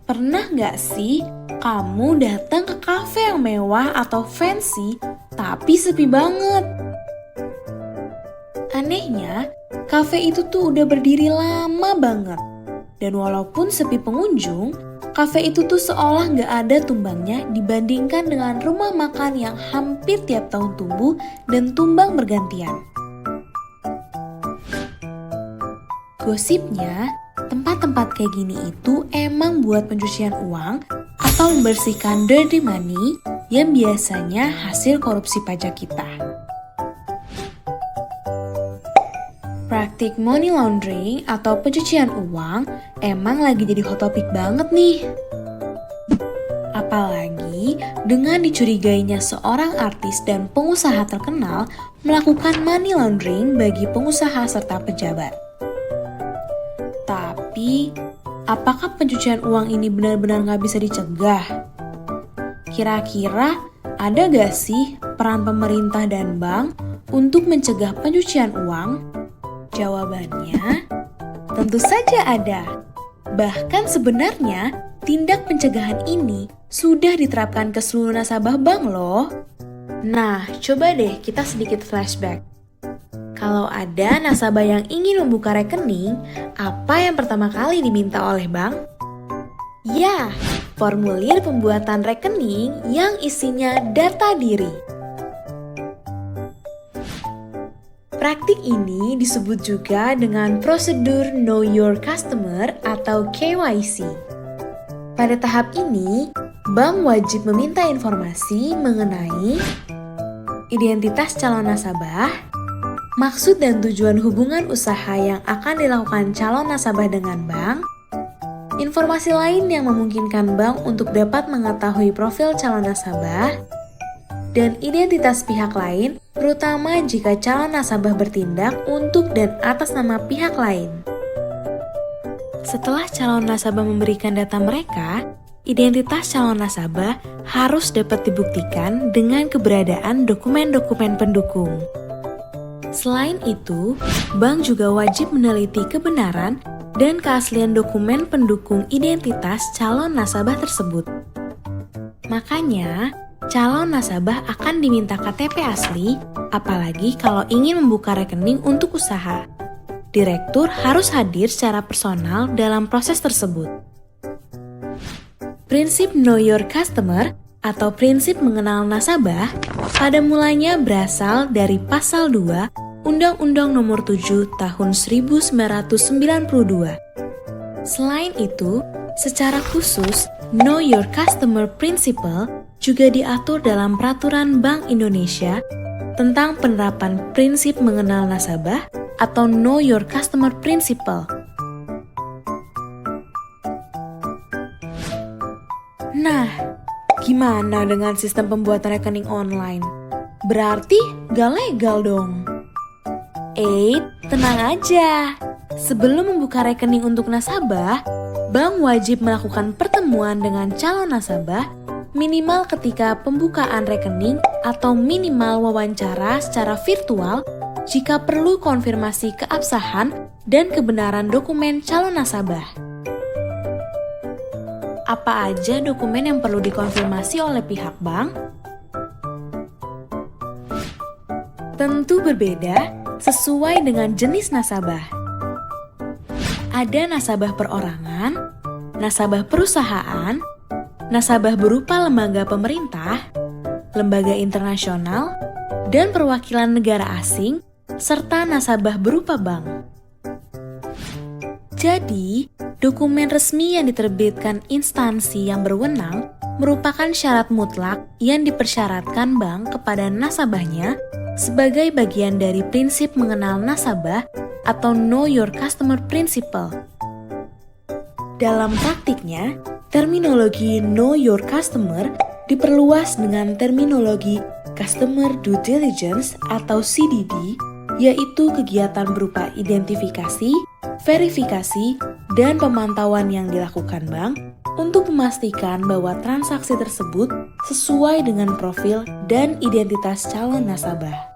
Pernah nggak sih kamu datang ke kafe yang mewah atau fancy, tapi sepi banget? Anehnya, kafe itu tuh udah berdiri lama banget. Dan walaupun sepi pengunjung, kafe itu tuh seolah nggak ada tumbangnya dibandingkan dengan rumah makan yang hampir tiap tahun tumbuh dan tumbang bergantian. Gosipnya, tempat-tempat kayak gini itu emang buat pencucian uang atau membersihkan dirty money yang biasanya hasil korupsi pajak kita. Praktik money laundering atau pencucian uang emang lagi jadi hot topic banget nih. Apalagi dengan dicurigainya seorang artis dan pengusaha terkenal melakukan money laundering bagi pengusaha serta pejabat. Tapi, apakah pencucian uang ini benar-benar nggak bisa dicegah? Kira-kira ada nggak sih peran pemerintah dan bank untuk mencegah pencucian uang? Jawabannya, tentu saja ada. Bahkan sebenarnya, tindak pencegahan ini sudah diterapkan ke seluruh nasabah bank loh. Nah, coba deh kita sedikit flashback. Kalau ada nasabah yang ingin membuka rekening, apa yang pertama kali diminta oleh bank? Ya, formulir pembuatan rekening yang isinya data diri. Praktik ini disebut juga dengan prosedur Know Your Customer atau KYC. Pada tahap ini, bank wajib meminta informasi mengenai identitas calon nasabah, maksud dan tujuan hubungan usaha yang akan dilakukan calon nasabah dengan bank, informasi lain yang memungkinkan bank untuk dapat mengetahui profil calon nasabah, dan identitas pihak lain, terutama jika calon nasabah bertindak untuk dan atas nama pihak lain. Setelah calon nasabah memberikan data mereka, identitas calon nasabah harus dapat dibuktikan dengan keberadaan dokumen-dokumen pendukung. Selain itu, bank juga wajib meneliti kebenaran dan keaslian dokumen pendukung identitas calon nasabah tersebut. Makanya, calon nasabah akan diminta KTP asli, apalagi kalau ingin membuka rekening untuk usaha. Direktur harus hadir secara personal dalam proses tersebut. Prinsip Know Your Customer atau prinsip mengenal nasabah pada mulanya berasal dari pasal 2 Undang-Undang Nomor 7 Tahun 1992. Selain itu, secara khusus Know Your Customer Principle juga diatur dalam Peraturan Bank Indonesia tentang penerapan prinsip mengenal nasabah atau Know Your Customer Principle. Nah, gimana dengan sistem pembuatan rekening online? Berarti gak legal dong. Tenang aja. Sebelum membuka rekening untuk nasabah, bank wajib melakukan pertemuan dengan calon nasabah minimal ketika pembukaan rekening atau minimal wawancara secara virtual jika perlu konfirmasi keabsahan dan kebenaran dokumen calon nasabah. Apa aja dokumen yang perlu dikonfirmasi oleh pihak bank? Tentu berbeda sesuai dengan jenis nasabah. Ada nasabah perorangan, nasabah perusahaan, nasabah berupa lembaga pemerintah, lembaga internasional, dan perwakilan negara asing, serta nasabah berupa bank. Jadi, dokumen resmi yang diterbitkan instansi yang berwenang merupakan syarat mutlak yang dipersyaratkan bank kepada nasabahnya sebagai bagian dari prinsip mengenal nasabah atau Know Your Customer Principle. Dalam praktiknya, terminologi Know Your Customer diperluas dengan terminologi Customer Due Diligence atau CDD, yaitu kegiatan berupa identifikasi, verifikasi, dan pemantauan yang dilakukan bank untuk memastikan bahwa transaksi tersebut sesuai dengan profil dan identitas calon nasabah.